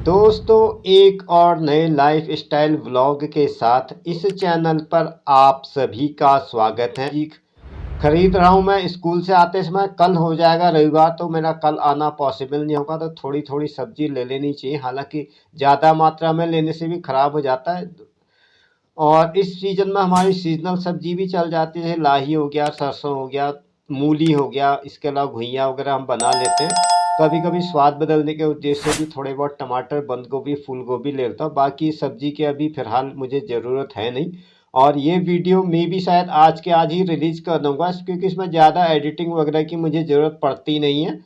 दोस्तों, एक और नए लाइफ स्टाइल व्लॉग के साथ इस चैनल पर आप सभी का स्वागत है। खरीद रहा हूँ मैं स्कूल से आते समय। कल हो जाएगा रविवार, तो मेरा कल आना पॉसिबल नहीं होगा, तो थोड़ी थोड़ी सब्जी ले लेनी चाहिए। हालांकि ज़्यादा मात्रा में लेने से भी ख़राब हो जाता है। और इस सीज़न में हमारी सीजनल सब्जी भी चल जाती है। लाही हो गया, सरसों हो गया, मूली हो गया, इसके अलावा घुइयाँ वगैरह हम बना लेते हैं। कभी कभी स्वाद बदलने के उद्देश्य से भी थोड़े बहुत टमाटर, बंद गोभी, फूल गोभी ले लेता हूँ। बाकी सब्जी की अभी फ़िलहाल मुझे ज़रूरत है नहीं। और ये वीडियो मैं भी शायद आज के आज ही रिलीज़ कर दूँगा, क्योंकि इसमें ज़्यादा एडिटिंग वगैरह की मुझे ज़रूरत पड़ती नहीं है।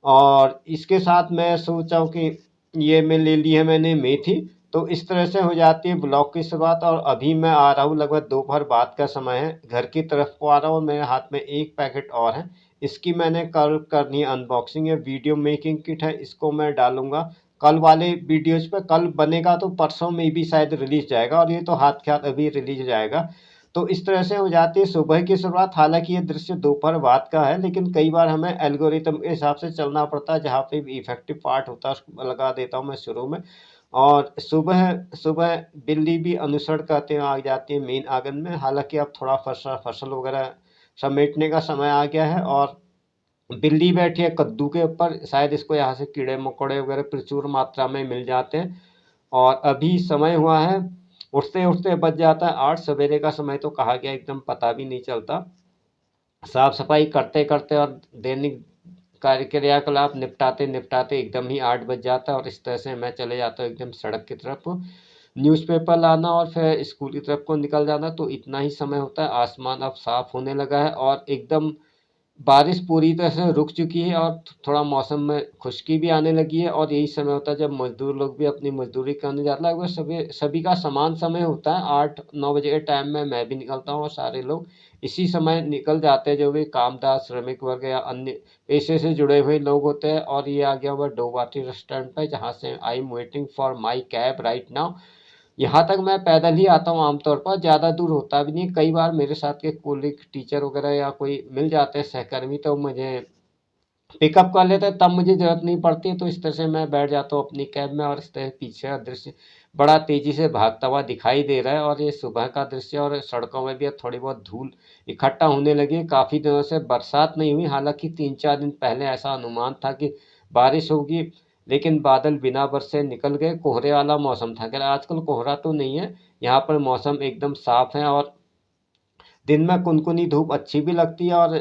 और इसके साथ मैं सोचा हूँ कि ये मैं ले ली है मैंने मेथी। तो इस तरह से हो जाती है ब्लॉग की शुरुआत। और अभी मैं आ रहा हूँ, लगभग दोपहर बाद का समय है, घर की तरफ को आ रहा हूँ। मेरे हाथ में एक पैकेट और है, इसकी मैंने कल करनी है अनबॉक्सिंग। है वीडियो मेकिंग किट है, इसको मैं डालूंगा कल वाले वीडियोज पे। कल बनेगा तो परसों में भी शायद रिलीज जाएगा, और ये तो हाथ के हाथ अभी रिलीज जाएगा। तो इस तरह से हो जाती है सुबह की शुरुआत। हालांकि ये दृश्य दोपहर बाद का है, लेकिन कई बार हमें एल्गोरिथम के हिसाब से चलना पड़ता है। जहाँ पे भी इफेक्टिव पार्ट होता है उसको लगा देता हूँ मैं शुरू में। और सुबह सुबह बिल्ली भी अनुसरण करते हुए आ जाती है मेन आंगन में। हालांकि अब थोड़ा फसल वगैरह समेटने का समय आ गया है, और बिल्ली बैठी है कद्दू के ऊपर। शायद इसको यहाँ से कीड़े मकोड़े वगैरह प्रचुर मात्रा में मिल जाते हैं। और अभी समय हुआ है, उठते उठते बज जाता है 8। सवेरे का समय तो कहा गया एकदम पता भी नहीं चलता। साफ सफाई करते करते और दैनिक कार्य क्रियाकलाप निपटाते निपटाते एकदम ही 8 बज जाता है। और इस तरह से मैं चले जाता हूँ एकदम सड़क की तरफ। न्यूज़पेपर लाना और फिर स्कूल की तरफ को निकल जाना, तो इतना ही समय होता है। आसमान अब साफ होने लगा है, और एकदम बारिश पूरी तरह से रुक चुकी है, और थोड़ा मौसम में खुशकी भी आने लगी है। और यही समय होता है जब मजदूर लोग भी अपनी मजदूरी करने जाते हैं। लगभग सभी का समान समय होता है। 8-9 बजे के टाइम में मैं भी निकलता हूँ, और सारे लोग इसी समय निकल जाते हैं, जो भी कामदार, श्रमिक वर्ग या अन्य पेशे से जुड़े हुए लोग होते हैं। और ये आ गया हुआ डोबाटी रेस्टोरेंट पे, जहाँ से I am waiting for my cab right now. यहाँ तक मैं पैदल ही आता हूँ आमतौर पर, ज़्यादा दूर होता भी नहीं। कई बार मेरे साथ के कोलीग, टीचर वगैरह या कोई मिल जाते हैं सहकर्मी, तो मुझे पिकअप कर लेते हैं, तब मुझे ज़रूरत नहीं पड़ती। तो इस तरह से मैं बैठ जाता हूँ अपनी कैब में। और इस तरह पीछे का दृश्य बड़ा तेज़ी से भागता हुआ दिखाई दे रहा है। और ये सुबह का दृश्य, और सड़कों में भी अब थोड़ी बहुत धूल इकट्ठा होने लगी है। काफ़ी दिनों से बरसात नहीं हुई। हालांकि 3-4 दिन पहले ऐसा अनुमान था कि बारिश होगी, लेकिन बादल बिना बरसे निकल गए। कोहरे वाला मौसम था। खैर आजकल कोहरा तो नहीं है, यहाँ पर मौसम एकदम साफ है। और दिन में कुनकुनी धूप अच्छी भी लगती है, और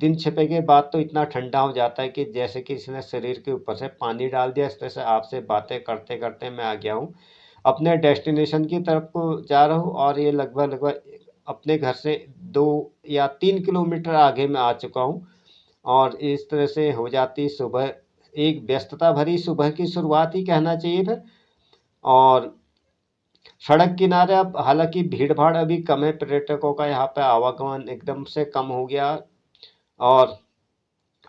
दिन छिपे के बाद तो इतना ठंडा हो जाता है कि जैसे कि इसने शरीर के ऊपर से पानी डाल दिया। इस तरह से आपसे बातें करते करते मैं आ गया हूँ अपने डेस्टिनेशन की तरफ को जा रहा हूँ। और ये लगभग लगभग अपने घर से 2 या 3 किलोमीटर आगे मैं आ चुका हूँ। और इस तरह से हो जाती सुबह, एक व्यस्तता भरी सुबह की शुरुआत ही कहना चाहिए फिर। और सड़क किनारे अब हालांकि भीड़ भाड़ अभी कम है, पर्यटकों का यहाँ पे आवागमन एकदम से कम हो गया। और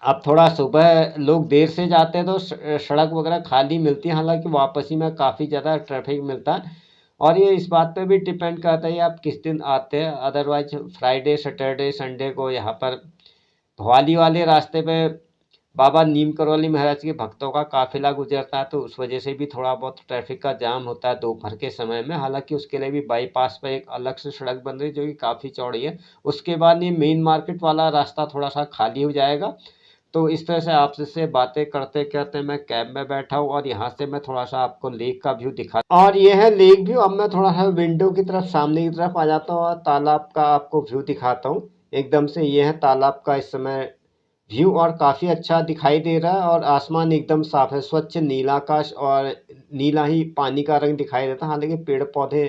अब थोड़ा सुबह लोग देर से जाते हैं, तो सड़क वगैरह खाली मिलती है। हालांकि वापसी में काफ़ी ज़्यादा ट्रैफिक मिलता है। और ये इस बात पे भी डिपेंड करता है आप किस दिन आते हैं। अदरवाइज फ्राइडे, सैटरडे, संडे को यहाँ पर भवाली वाले रास्ते पे बाबा नीम करौली महाराज के भक्तों का काफिला गुजरता है, तो उस वजह से भी थोड़ा बहुत ट्रैफिक का जाम होता है दोपहर के समय में। हालांकि उसके लिए भी बाईपास पर एक अलग से सड़क बन रही है, जो कि काफ़ी चौड़ी है। उसके बाद ये मेन मार्केट वाला रास्ता थोड़ा सा खाली हो जाएगा। तो इस तरह से आपसे बातें करते करते मैं कैब में बैठा हूँ, और यहाँ से मैं थोड़ा सा आपको लेक का व्यू दिखा, और ये है लेक व्यू। अब मैं थोड़ा सा विंडो की तरफ, सामने की तरफ आ जाता हूँ, और तालाब का आपको व्यू दिखाता हूँ एकदम से। ये है तालाब का इस समय व्यू, और काफ़ी अच्छा दिखाई दे रहा है। और आसमान एकदम साफ है, स्वच्छ नीला आकाश, और नीला ही पानी का रंग दिखाई देता है। हालांकि पेड़ पौधे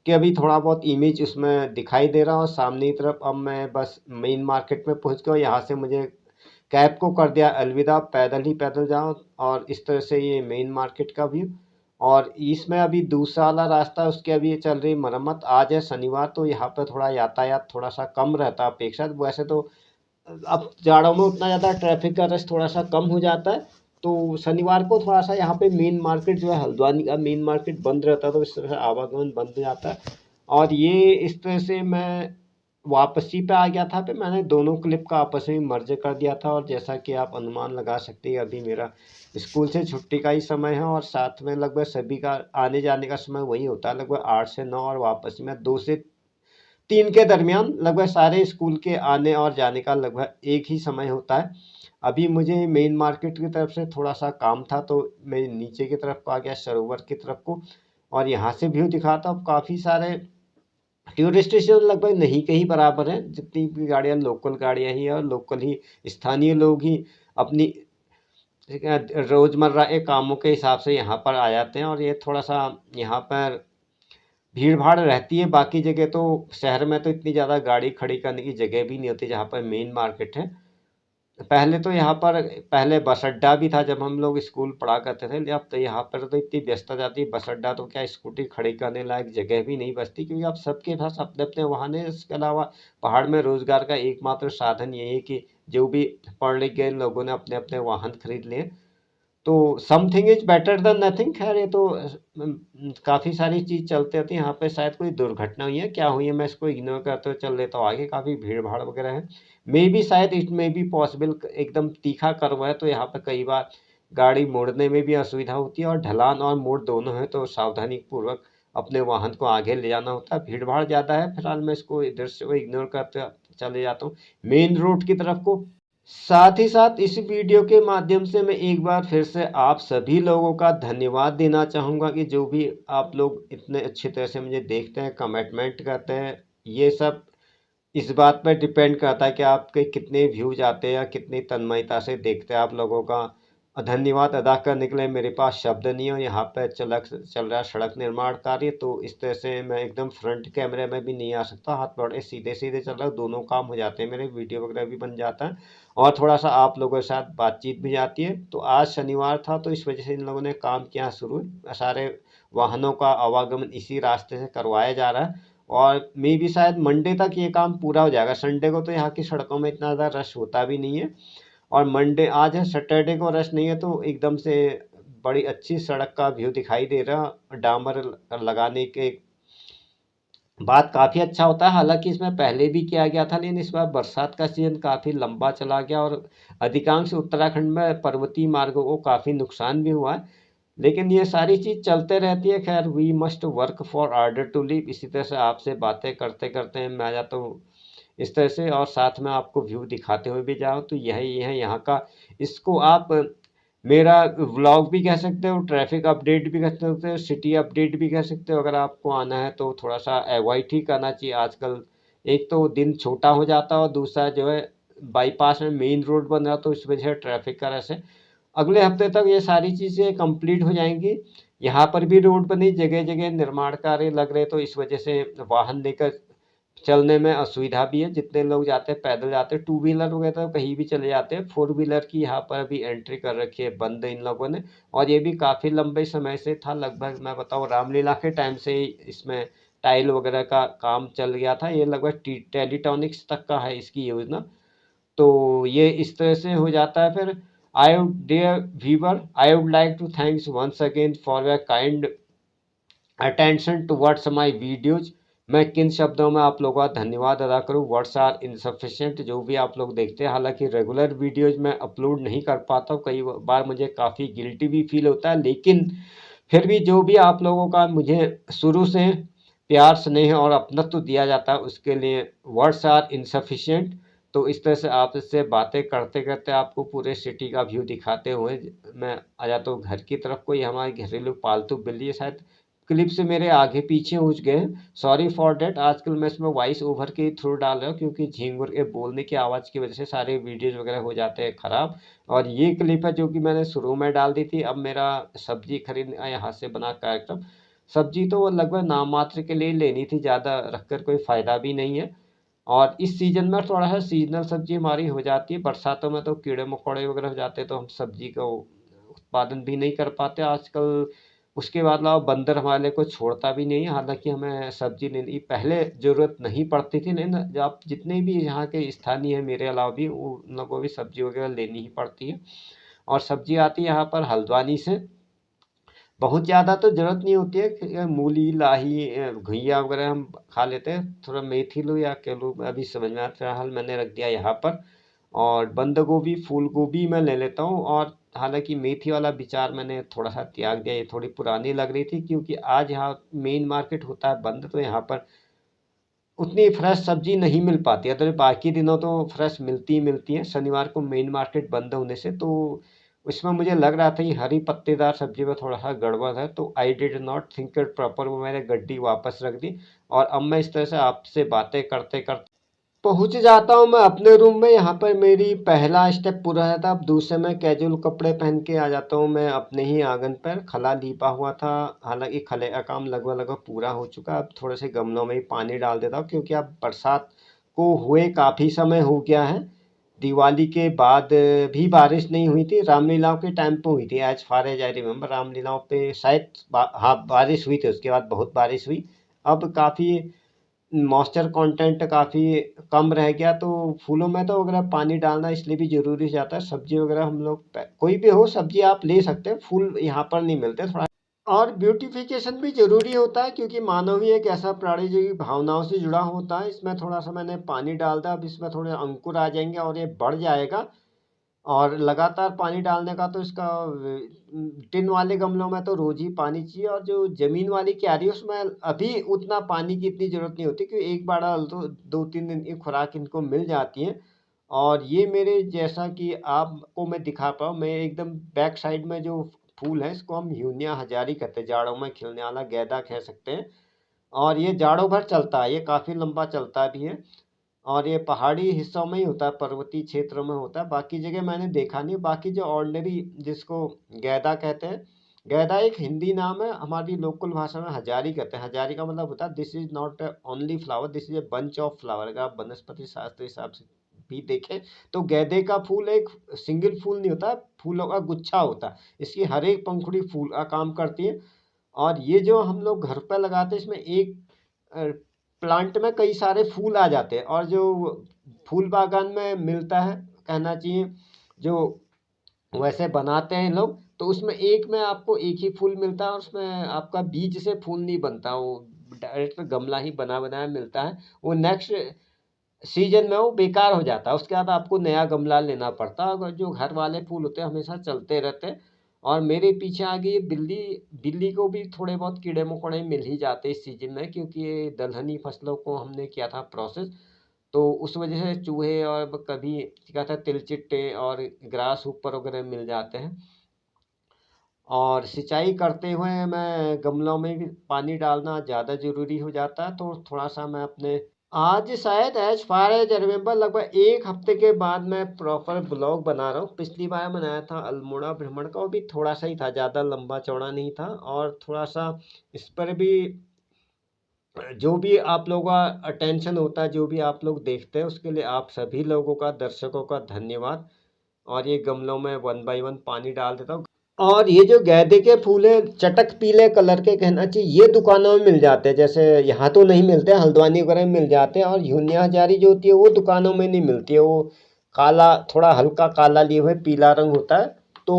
के अभी थोड़ा बहुत इमेज उसमें दिखाई दे रहा है। और सामने की तरफ अब मैं बस मेन मार्केट में पहुंच गया। यहाँ से मुझे कैब को कर दिया अलविदा, पैदल ही पैदल जाओ। और इस तरह से ये मेन मार्केट का व्यू। और इसमें अभी दूसरा वाला रास्ता है, उसकी अभी चल रही मरम्मत। आज है शनिवार, तो यहाँ पर थोड़ा यातायात थोड़ा सा कम रहता है अपेक्षा। वैसे तो अब जाड़ों में उतना ज़्यादा ट्रैफिक का रश थोड़ा सा कम हो जाता है। तो शनिवार को थोड़ा सा यहाँ पे मेन मार्केट जो है, हल्द्वानी का मेन मार्केट बंद रहता है, तो इस तरह से आवागमन बंद हो जाता है। और ये इस तरह से मैं वापसी पे आ गया था, फिर मैंने दोनों क्लिप का आपस में मर्ज कर दिया था। और जैसा कि आप अनुमान लगा सकते हैं, अभी मेरा स्कूल से छुट्टी का ही समय है और साथ में लगभग सभी का आने जाने का समय वही होता है, लगभग 8 से 9, और वापस में 2 से 3 के दरमियान लगभग सारे स्कूल के आने और जाने का लगभग एक ही समय होता है। अभी मुझे मेन मार्केट की तरफ से थोड़ा सा काम था, तो मैं नीचे की तरफ को आ गया, सरोवर की तरफ को, और यहाँ से व्यू दिखाता हूँ। काफ़ी सारे टूरिस्ट स्टेशन लगभग नहीं के ही बराबर हैं, जितनी भी गाड़ियाँ लोकल गाड़ियाँ ही हैं, और लोकल ही स्थानीय लोग ही अपनी रोज़मर्रा के कामों के हिसाब से यहाँ पर आ जाते हैं। और ये थोड़ा सा यहाँ पर भीड़ भाड़ रहती है। बाकी जगह तो शहर में तो इतनी ज़्यादा गाड़ी खड़ी करने की जगह भी नहीं होती जहाँ पर मेन मार्केट है। पहले तो यहाँ पर पहले बस अड्डा भी था जब हम लोग स्कूल पढ़ा करते थे। अब तो यहाँ पर तो इतनी व्यस्तता जाती है, बस अड्डा तो क्या, स्कूटी खड़ी करने लायक जगह भी नहीं बचती, क्योंकि अब सबके पास अपने अपने वाहन है। इसके अलावा पहाड़ में रोजगार का एकमात्र साधन यही है कि जो भी पढ़ लिख गए लोगों ने अपने अपने वाहन खरीद लिए। तो something is better than nothing. खैर ये तो काफ़ी सारी चीज़ चलती रहती है। यहाँ पे शायद कोई दुर्घटना हुई है, क्या हुई है मैं इसको इग्नोर करते हुए चल लेता हूँ आगे। काफ़ी भीड़ भाड़ वगैरह है, मे बी शायद इट मे बी पॉसिबल एकदम तीखा कर्व है, तो यहाँ पे कई बार गाड़ी मोड़ने में भी असुविधा होती है, और ढलान और मोड़ दोनों है, तो सावधानी पूर्वक अपने वाहन को आगे ले जाना होता है। भीड़ भाड़ ज़्यादा है, फिलहाल मैं इसको इधर से इग्नोर करते चले जाता हूँ मेन रोड की तरफ को। साथ ही साथ इस वीडियो के माध्यम से मैं एक बार फिर से आप सभी लोगों का धन्यवाद देना चाहूँगा कि जो भी आप लोग इतने अच्छी तरह से मुझे देखते हैं, कमेंटमेंट करते हैं। ये सब इस बात पर डिपेंड करता है कि आपके कितने व्यूज आते हैं या कितनी तन्मयता से देखते हैं आप लोगों का। धन्यवाद अदा करने के लिए मेरे पास शब्द नहीं है। यहाँ पर चल रहा है सड़क निर्माण कार्य, तो इस तरह से मैं एकदम फ्रंट कैमरे में भी नहीं आ सकता, हाथ बड़े सीधे सीधे चल रहा है, दोनों काम हो जाते हैं मेरे, वीडियो वगैरह भी बन जाता है और थोड़ा सा आप लोगों के साथ बातचीत भी जाती है। तो आज शनिवार था, तो इस वजह से इन लोगों ने काम किया शुरू, सारे वाहनों का आवागमन इसी रास्ते से करवाया जा रहा है, और मे भी शायद मंडे तक ये काम पूरा हो जाएगा। संडे को तो यहाँ की सड़कों में इतना ज़्यादा रश होता भी नहीं है, और मंडे आज है, सैटरडे को रश नहीं है, तो एकदम से बड़ी अच्छी सड़क का व्यू दिखाई दे रहा। डामर लगाने के बाद काफ़ी अच्छा होता है। हालांकि इसमें पहले भी किया गया था, लेकिन इस बार बरसात का सीजन काफ़ी लंबा चला गया और अधिकांश उत्तराखंड में पर्वतीय मार्गों को काफ़ी नुकसान भी हुआ है। लेकिन ये सारी चीज़ चलते रहती है। खैर, we must work for order to live. इसी तरह से आपसे बातें करते करते मैं आ जाता हूँ इस तरह से, और साथ में आपको व्यू दिखाते हुए भी जाओ। तो यही है यहाँ का, इसको आप मेरा व्लॉग भी कह सकते हो, ट्रैफिक अपडेट भी कह सकते हो, सिटी अपडेट भी कह सकते हो। अगर आपको आना है तो थोड़ा सा अवॉइड ही करना चाहिए आजकल। एक तो दिन छोटा हो जाता है, और दूसरा जो है बाईपास में मेन रोड बन रहा, तो इस वजह से ट्रैफिक का रश है। अगले हफ्ते तक ये सारी चीज़ें कंप्लीट हो जाएंगी। यहाँ पर भी रोड बनी, जगह जगह निर्माण कार्य लग रहे, तो इस वजह से वाहन लेकर चलने में असुविधा भी है। जितने लोग जाते हैं पैदल जाते हैं, टू व्हीलर वगैरह तो कहीं भी चले जाते हैं। फोर व्हीलर की यहाँ पर अभी एंट्री कर रखी है बंद इन लोगों ने, और ये भी काफ़ी लंबे समय से था। लगभग मैं बताऊँ रामलीला के टाइम से ही इसमें टाइल वगैरह का काम चल गया था। ये लगभग टेलीटॉनिक्स तक का है इसकी योजना। तो ये इस तरह से हो जाता है। फिर I would dear viewer, I would like to thanks once again for your kind attention towards my videos. मैं किन शब्दों में आप लोगों का धन्यवाद अदा करूं। Words are insufficient. जो भी आप लोग देखते हैं, हालांकि रेगुलर वीडियोज मैं अपलोड नहीं कर पाता हूं, कई बार मुझे काफ़ी गिल्टी भी फील होता है, लेकिन फिर भी जो भी आप लोगों का मुझे शुरू से प्यार स्नेह और अपनत्व दिया जाता है, उसके लिए वर्ड्स आर इनसफिशिएंट। तो इस तरह से आप इससे बातें करते करते आपको पूरे सिटी का व्यू दिखाते हुए मैं आ जाता हूँ घर की तरफ। कोई हमारी घरेलू पालतू बिल्ली है, शायद क्लिप से मेरे आगे पीछे हो गए हैं, सॉरी फॉर डेट। आजकल मैं इसमें वॉइस ओवर के थ्रू डाल रहा हूँ, क्योंकि झींगुर के बोलने की आवाज़ की वजह से सारे वीडियोज वगैरह हो जाते हैं ख़राब। और ये क्लिप है जो कि मैंने शुरू में डाल दी थी। अब मेरा सब्जी खरीदने यहाँ से बना कार्यक्रम, सब्जी तो वो लगभग नाम मात्र के लिए लेनी थी, ज़्यादा रखकर कोई फ़ायदा भी नहीं है। और इस सीज़न में थोड़ा सा सीजनल सब्जी हमारी हो जाती है, बरसातों में तो कीड़े मकोड़े वगैरह हो जाते हैं, तो हम सब्जी का उत्पादन भी नहीं कर पाते आजकल। उसके बाद अलावा बंदर हमारे लिए कुछ छोड़ता भी नहीं है। हालांकि हमें सब्जी लेने की पहले ज़रूरत नहीं पड़ती थी, लेकिन जब आप जितने भी यहाँ के स्थानीय हैं मेरे अलावा भी, उन लोगों को भी सब्जी वगैरह लेनी ही पड़ती है। और सब्जी आती है यहाँ पर हल्द्वानी से। बहुत ज़्यादा तो ज़रूरत नहीं होती है कि मूली, लाही, घुइयाँ वगैरह हम खा लेते हैं। थोड़ा मेथी लो या क्या लो, अभी समझ में आता, फिलहाल मैंने रख दिया यहाँ पर। और बंद गोभी, फूल गोभी मैं ले लेता हूँ। और हालांकि मेथी वाला विचार मैंने थोड़ा सा त्याग दिया, ये थोड़ी पुरानी लग रही थी, क्योंकि आज यहाँ मेन मार्केट होता है बंद, तो यहाँ पर उतनी फ्रेश सब्जी नहीं मिल पाती है। तो बाकी दिनों तो फ्रेश मिलती ही मिलती है, शनिवार को मेन मार्केट बंद होने से तो उसमें मुझे लग रहा था कि हरी पत्तेदार सब्जी में थोड़ा सा गड़बड़ है, तो I did not think it proper, वो मैंने गड्डी वापस रख दी। और अब मैं इस तरह से आपसे बातें करते करते पहुंच जाता हूँ मैं अपने रूम में। यहाँ पर मेरी पहला स्टेप पूरा है था। अब दूसरे में कैजुअल कपड़े पहन के आ जाता हूँ मैं अपने ही आंगन पर। खला लीपा हुआ था, हालांकि खले का काम लगभग लगभग पूरा हो चुका। अब थोड़े से गमलों में ही पानी डाल देता हूँ, क्योंकि अब बरसात को हुए काफ़ी समय हो गया है। दिवाली के बाद भी बारिश नहीं हुई थी, रामलीलाओं के टाइम पे हुई थी, as far as I remember. रामलीलाओं पे शायद हाँ बारिश हुई थी, उसके बाद बहुत बारिश हुई। अब काफ़ी मॉइस्चर कंटेंट काफ़ी कम रह गया, तो फूलों में तो वगैरह पानी डालना इसलिए भी ज़रूरी हो जाता है। सब्जी वगैरह हम लोग कोई भी हो सब्जी आप ले सकते हैं, फूल यहाँ पर नहीं मिलते थोड़ा। और ब्यूटिफिकेशन भी ज़रूरी होता है, क्योंकि मानव ही एक ऐसा प्राणी जो कि भावनाओं से जुड़ा होता है। इसमें थोड़ा सा मैंने पानी डाल दिया, अब इसमें थोड़े अंकुर आ जाएंगे और ये बढ़ जाएगा। और लगातार पानी डालने का तो इसका टिन वाले गमलों में तो रोज ही पानी चाहिए। और जो जमीन वाली क्यारी है उसमें अभी उतना पानी की इतनी जरूरत नहीं होती, क्योंकि एक बार डाल दो, 2-3 दिन की खुराक इनको मिल जाती है। और ये मेरे जैसा कि आपको मैं दिखा पाऊँ, मैं एकदम बैक साइड में जो फूल है इसको हम ह्यूनिया हजारी कहते हैं, जाड़ों में खिलने वाला गेंदा कह सकते हैं। और ये जाड़ों भर चलता है, ये काफ़ी लंबा चलता भी है। और ये पहाड़ी हिस्सों में ही होता है, पर्वतीय क्षेत्रों में होता है, बाकी जगह मैंने देखा नहीं। बाकी जो ऑर्डिनरी जिसको गैदा कहते हैं, गैदा एक हिंदी नाम है, हमारी लोकल भाषा में हजारी कहते हैं। हजारी का मतलब होता है this is not only flower, this is a bunch of flower. अगर आप वनस्पति शास्त्र हिसाब से भी देखें तो गैदे का फूल एक सिंगल फूल नहीं होता, फूलों का गुच्छा होता है। इसकी हर एक पंखुड़ी फूल का काम करती है। और ये जो हम लोग घर पर लगाते हैं, इसमें एक प्लांट में कई सारे फूल आ जाते हैं। और जो फूल बागान में मिलता है, कहना चाहिए जो वैसे बनाते हैं लोग, तो उसमें एक में आपको एक ही फूल मिलता है, और उसमें आपका बीज से फूल नहीं बनता, वो डायरेक्ट गमला ही बना बनाया मिलता है। वो नेक्स्ट सीजन में वो बेकार हो जाता है, उसके बाद आपको नया गमला लेना पड़ता है। और जो घर वाले फूल होते हैं हमेशा चलते रहते हैं। और मेरे पीछे आ गई बिल्ली। बिल्ली को भी थोड़े बहुत कीड़े मकोड़े मिल ही जाते हैं इस सीजन में, क्योंकि ये दलहनी फसलों को हमने किया था प्रोसेस, तो उस वजह से चूहे और कभी क्या था तिलचिट्टे और ग्रास ऊपर वगैरह मिल जाते हैं। और सिंचाई करते हुए मैं गमलों में भी पानी डालना ज़्यादा ज़रूरी हो जाता है, तो थोड़ा सा मैं अपने आज शायद as far as I remember लगभग एक हफ्ते के बाद मैं प्रॉपर ब्लॉग बना रहा हूँ। पिछली बार बनाया था अल्मोड़ा भ्रमण का, वो भी थोड़ा सा ही था, ज़्यादा लंबा चौड़ा नहीं था। और थोड़ा सा इस पर भी जो भी आप लोगों का अटेंशन होता है, जो भी आप लोग देखते हैं, उसके लिए आप सभी लोगों का, दर्शकों का धन्यवाद। और ये गमलों में 1 बाय 1 पानी डाल देता हूँ। और ये जो गेंदे के फूल है चटक पीले कलर के कहना चाहिए, ये दुकानों में मिल जाते हैं। जैसे यहाँ तो नहीं मिलते, हल्द्वानी वगैरह में मिल जाते हैं। और यूनिया हजारी जो होती है वो दुकानों में नहीं मिलती है, वो काला, थोड़ा हल्का काला लिए हुए पीला रंग होता है। तो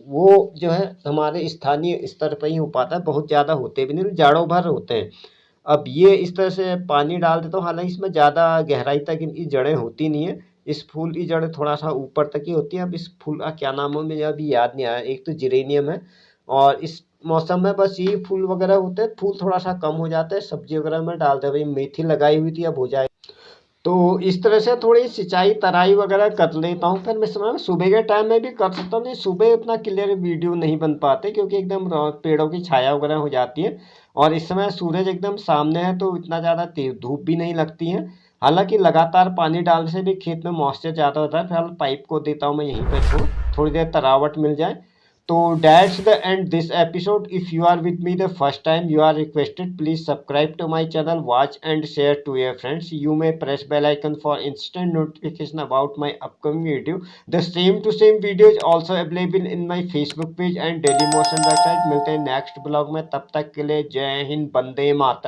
वो जो है हमारे स्थानीय स्तर पर ही हो पाता है, बहुत ज़्यादा होते भी नहीं, जाड़ों भर होते हैं। अब ये इस तरह से पानी डाल देता हूँ, हालांकि इसमें ज़्यादा गहराई तक इनकी जड़ें होती नहीं है। इस फूल की जड़ थोड़ा सा ऊपर तक ही होती है। अब इस फूल का क्या नाम है मुझे अभी याद नहीं आया, एक तो जिरेनियम है। और इस मौसम में बस ये फूल वगैरह होते हैं, फूल थोड़ा सा कम हो जाते हैं, सब्जी वगैरह में डालते हैं। भाई मेथी लगाई हुई थी, अब हो जाए। तो इस तरह से थोड़ी सिंचाई तराई वगैरह कर लेता हूँ। फिर मैं समय सुबह के टाइम में भी कर सकता हूँ, नहीं सुबह उतना क्लियर वीडियो नहीं बन पाते, क्योंकि एकदम पेड़ों की छाया वगैरह हो जाती है। और इस समय सूरज एकदम सामने है, तो इतना ज़्यादा तेज धूप भी नहीं लगती है। हालांकि लगातार पानी डालने से भी खेत में मॉइस्चर ज़्यादा होता है। फिलहाल पाइप को देता हूँ मैं यहीं पर छोड़, थोड़ी देर तरावट मिल जाए। तो that's the end this episode. If you are with me the first time, you are requested please subscribe to my channel, watch and share to your friends. You may press bell icon for instant notification about my upcoming video. The same to same video is also available in my Facebook page and Daily Motion website. मिलते हैं next blog में, तब तक के लिए जय हिंद, वंदे मातरम।